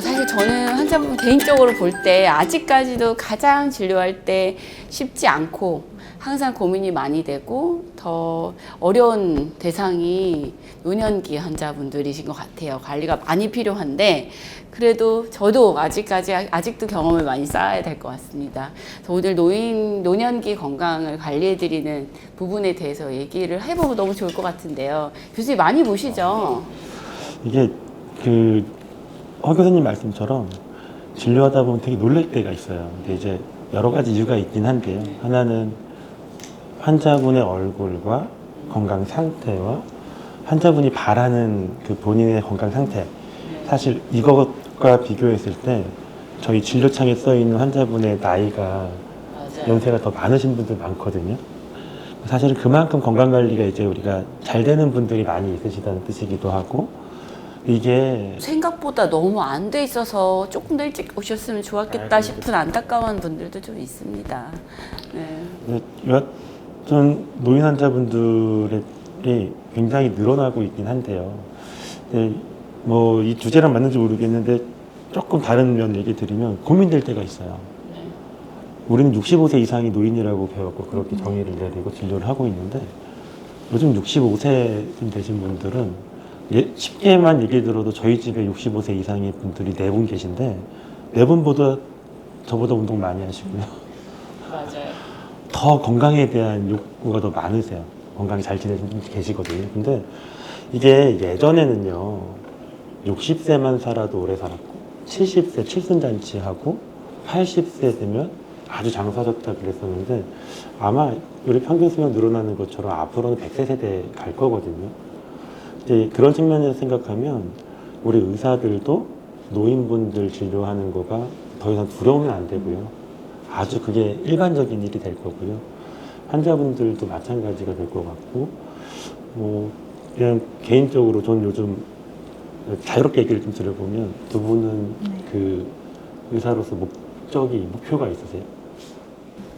사실 저는 환자분 개인적으로 볼 때 아직까지도 가장 진료할 때 쉽지 않고 항상 고민이 많이 되고 더 어려운 대상이 노년기 환자분들이신 것 같아요. 관리가 많이 필요한데 그래도 저도 아직도 경험을 많이 쌓아야 될 것 같습니다. 그래서 오늘 노년기 건강을 관리해드리는 부분에 대해서 얘기를 해보면 너무 좋을 것 같은데요. 교수님 많이 보시죠? 이게 허 교수님 말씀처럼 진료하다 보면 되게 놀랄 때가 있어요. 근데 이제 여러 가지 이유가 있긴 한데요. 하나는 환자분의 얼굴과 건강 상태와 환자분이 바라는 그 본인의 건강 상태. 사실 이것과 비교했을 때 저희 진료창에 써 있는 환자분의 나이가 연세가 더 많으신 분들 많거든요. 사실은 그만큼 건강 관리가 이제 우리가 잘 되는 분들이 많이 있으시다는 뜻이기도 하고, 이게 생각보다 너무 안 돼 있어서 조금 더 일찍 오셨으면 좋았겠다 싶은 안타까운 분들도 좀 있습니다. 네. 여하튼 노인 환자분들이 굉장히 늘어나고 있긴 한데요. 뭐 이 주제랑 맞는지 모르겠는데 조금 다른 면 얘기 드리면 고민될 때가 있어요. 우리는 65세 이상이 노인이라고 배웠고 그렇게 정의를 내리고 진료를 하고 있는데, 요즘 65세쯤 되신 분들은 쉽게만 얘기 들어도 저희 집에 65세 이상의 분들이 4분 계신데 4분보다 저보다 운동 많이 하시고요. 맞아요. 더 건강에 대한 욕구가 더 많으세요. 건강히 잘 지내시는 분이 계시거든요. 근데 이게 예전에는요, 60세만 살아도 오래 살았고 70세 칠순잔치하고 80세 되면 아주 장수하셨다 그랬었는데, 아마 우리 평균 수명 늘어나는 것처럼 앞으로는 100세 세대 갈 거거든요. 이제 그런 측면에서 생각하면 우리 의사들도 노인분들 진료하는 거가 더 이상 두려우면 안 되고요. 아주 그게 일반적인 일이 될 거고요. 환자분들도 마찬가지가 될 것 같고, 뭐 그냥 개인적으로 저는 요즘 자유롭게 얘기를 좀 들어보면 두 분은 그 의사로서 목표가 있으세요?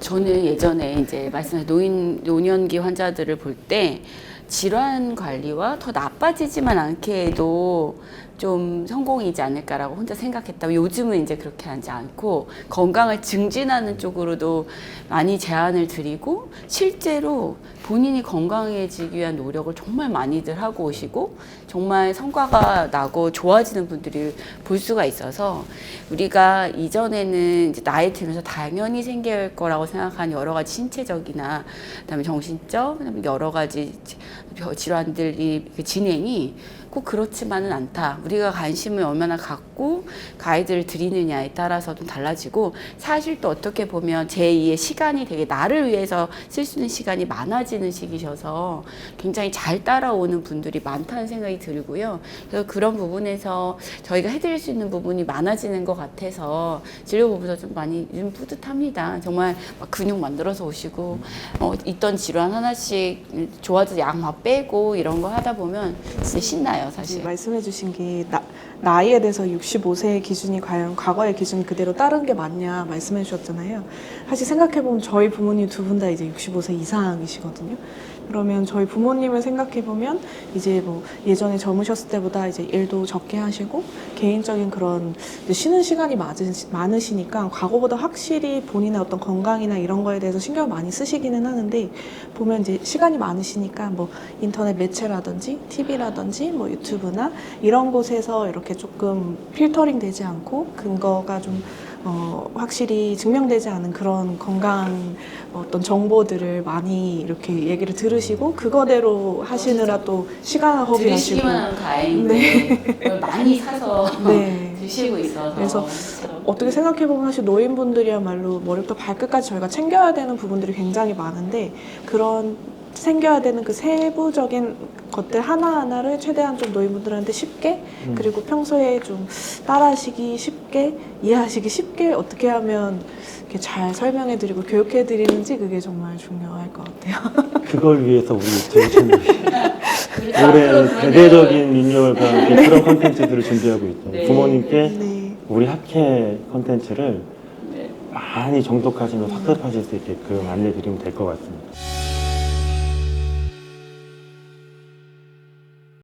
저는 예전에 이제 말씀하신 노년기 환자들을 볼 때 질환 관리와 더 나빠지지만 않게 해도 좀 성공이지 않을까라고 혼자 생각했다면, 요즘은 이제 그렇게 하지 않고 건강을 증진하는 쪽으로도 많이 제안을 드리고, 실제로 본인이 건강해지기 위한 노력을 정말 많이들 하고 오시고 정말 성과가 나고 좋아지는 분들이 볼 수가 있어서, 우리가 이전에는 이제 나이 들면서 당연히 생길 거라고 생각한 여러 가지 신체적이나 그다음에 정신적, 그다음에 여러 가지 질환들이 진행이 꼭 그렇지만은 않다. 우리가 관심을 얼마나 갖고 가이드를 드리느냐에 따라서 좀 달라지고, 사실 또 어떻게 보면 제2의 시간이 되게 나를 위해서 쓸 수 있는 시간이 많아지는 시기셔서 굉장히 잘 따라오는 분들이 많다는 생각이 들고요. 그래서 그런 부분에서 저희가 해드릴 수 있는 부분이 많아지는 것 같아서 진료부부터 좀 많이 좀 뿌듯합니다. 정말 막 근육 만들어서 오시고 있던 질환 하나씩 좋아져서 약 막 빼고 이런 거 하다 보면 진짜 신나요. 사실. 말씀해 주신 게 나이에 대해서 65세의 기준이 과연 과거의 기준이 그대로 따른 게 맞냐 말씀해 주셨잖아요. 사실 생각해 보면 저희 부모님 두 분 다 이제 65세 이상이시거든요. 그러면 저희 부모님을 생각해 보면 이제 뭐 예전에 젊으셨을 때보다 이제 일도 적게 하시고 개인적인 그런 쉬는 시간이 많으시니까 과거보다 확실히 본인의 어떤 건강이나 이런 거에 대해서 신경을 많이 쓰시기는 하는데, 보면 이제 시간이 많으시니까 뭐 인터넷 매체라든지 TV라든지 뭐 유튜브나 이런 곳에서 이렇게 조금 필터링 되지 않고 근거가 좀 확실히 증명되지 않은 그런 건강 어떤 정보들을 많이 이렇게 얘기를 들으시고 그거대로 하시느라 또 시간을 허비하시고. 들으시기만 하면 다행인데 그걸 많이 사서 네. 드시고 있어서. 그래서 어떻게 생각해보면 사실 노인분들이야말로 머리부터 발끝까지 저희가 챙겨야 되는 부분들이 굉장히 많은데, 그런 챙겨야 되는 그 세부적인 것들 하나하나를 최대한 좀 노인분들한테 쉽게 그리고 평소에 좀 따라하시기 쉽게, 이해하시기 쉽게 어떻게 하면 이렇게 잘 설명해드리고 교육해드리는지, 그게 정말 중요할 것 같아요. 그걸 위해서 우리 저희 채널이 올해 대대적인 민요가 그런 콘텐츠들을 준비하고 있죠. 네. 부모님께 네. 우리 학회 콘텐츠를 많이 정독하시면서 학습하실 수 있게끔 안내드리면 될 것 같습니다.